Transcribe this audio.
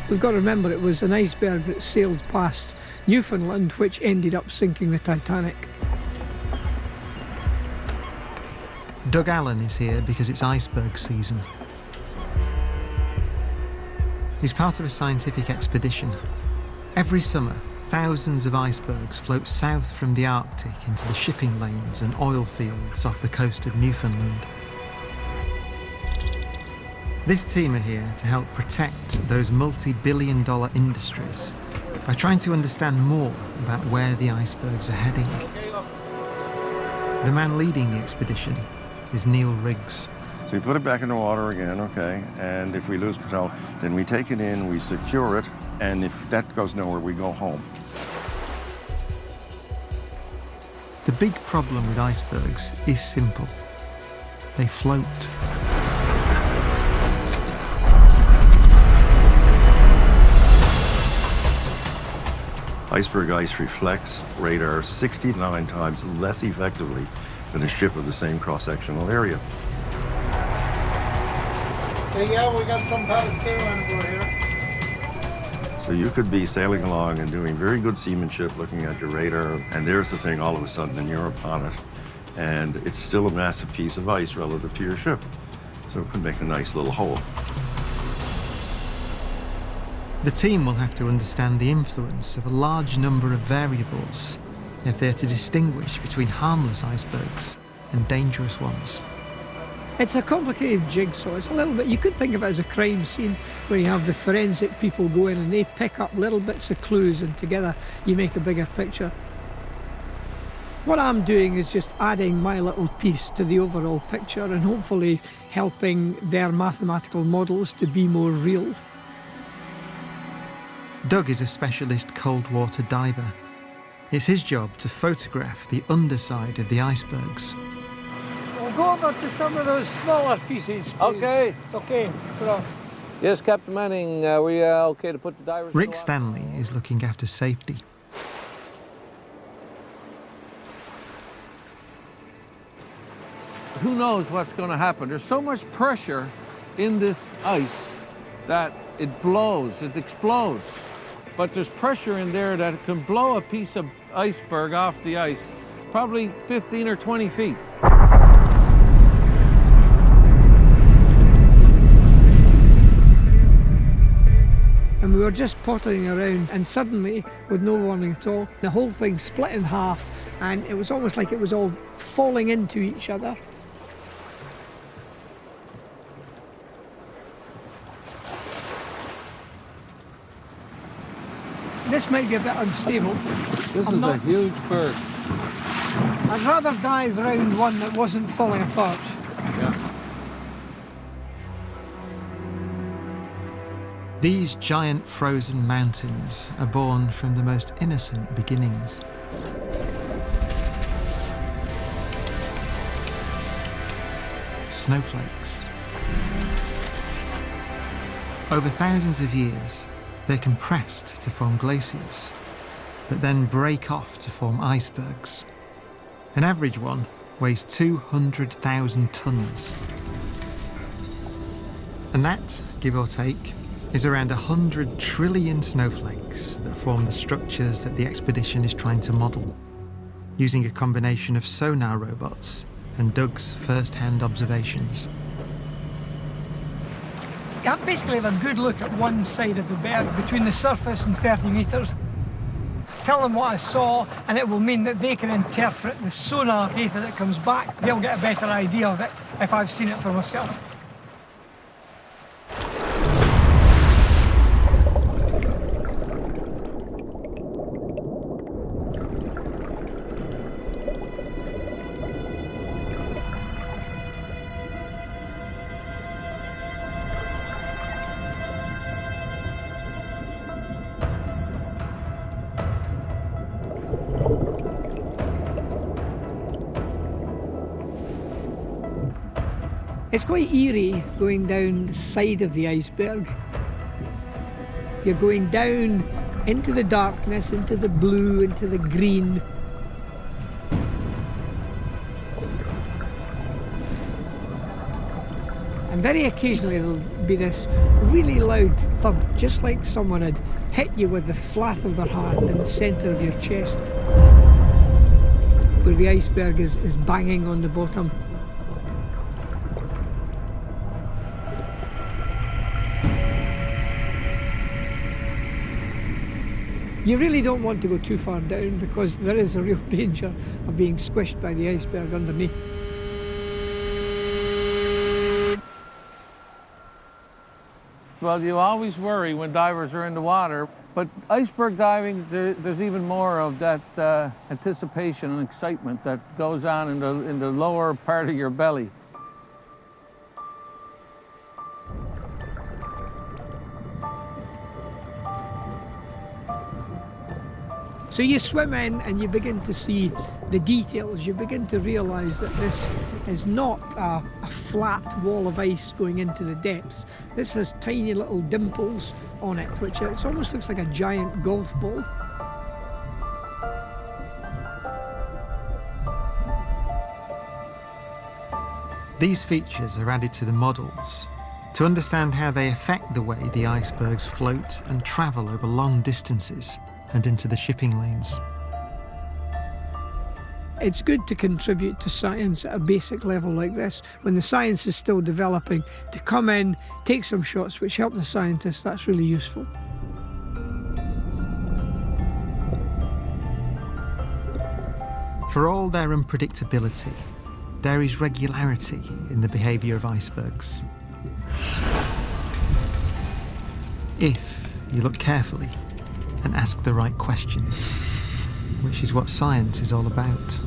We've got to remember it was an iceberg that sailed past Newfoundland, which ended up sinking the Titanic. Doug Allen is here because it's iceberg season. He's part of a scientific expedition. Every summer, thousands of icebergs float south from the Arctic into the shipping lanes and oil fields off the coast of Newfoundland. This team are here to help protect those multi-billion-dollar industries by trying to understand more about where the icebergs are heading. The man leading the expedition is Neil Riggs. So we put it back in the water again, okay, and if we lose control, then we take it in, we secure it, and if that goes nowhere, we go home. The big problem with icebergs is simple. They float. Iceberg ice reflects radar 69 times less effectively than a ship of the same cross-sectional area. So yeah, we got some kind of scale on board here. So you could be sailing along and doing very good seamanship, looking at your radar, and there's the thing all of a sudden, and you're upon it, and it's still a massive piece of ice relative to your ship. So it could make a nice little hole. The team will have to understand the influence of a large number of variables if they're to distinguish between harmless icebergs and dangerous ones. It's a complicated jigsaw. It's a little bit, you could think of it as a crime scene where you have the forensic people go in and they pick up little bits of clues and together you make a bigger picture. What I'm doing is just adding my little piece to the overall picture and hopefully helping their mathematical models to be more real. Doug is a specialist cold water diver. It's his job to photograph the underside of the icebergs. We'll go over to some of those smaller pieces, please. Okay. Okay, go. Yes, Captain Manning, are we okay to put the divers... Rick Stanley is looking after safety. Who knows what's going to happen? There's so much pressure in this ice that it blows, it explodes. But there's pressure in there that can blow a piece of iceberg off the ice, probably 15 or 20 feet. And we were just pottering around and suddenly, with no warning at all, the whole thing split in half and it was almost like it was all falling into each other. This might be a bit unstable. This is a huge berg. I'd rather dive around one that wasn't falling apart. Yeah. These giant frozen mountains are born from the most innocent beginnings. Snowflakes. Over thousands of years, they're compressed to form glaciers, but then break off to form icebergs. An average one weighs 200,000 tons. And that, give or take, is around 100 trillion snowflakes that form the structures that the expedition is trying to model, using a combination of sonar robots and Doug's first-hand observations. I basically have a good look at one side of the berg between the surface and 30 metres. Tell them what I saw and it will mean that they can interpret the sonar data that comes back. They'll get a better idea of it if I've seen it for myself. It's quite eerie going down the side of the iceberg. You're going down into the darkness, into the blue, into the green. And very occasionally there'll be this really loud thump, just like someone had hit you with the flat of their hand in the centre of your chest, where the iceberg is banging on the bottom. You really don't want to go too far down because there is a real danger of being squished by the iceberg underneath. Well, you always worry when divers are in the water, but iceberg diving, there's even more of that anticipation and excitement that goes on in the lower part of your belly. So you swim in and you begin to see the details. You begin to realise that this is not a flat wall of ice going into the depths. This has tiny little dimples on it, which it almost looks like a giant golf ball. These features are added to the models to understand how they affect the way the icebergs float and travel over long distances and into the shipping lanes. It's good to contribute to science at a basic level like this, when the science is still developing, to come in, take some shots which help the scientists. That's really useful. For all their unpredictability, there is regularity in the behaviour of icebergs. If you look carefully and ask the right questions, which is what science is all about.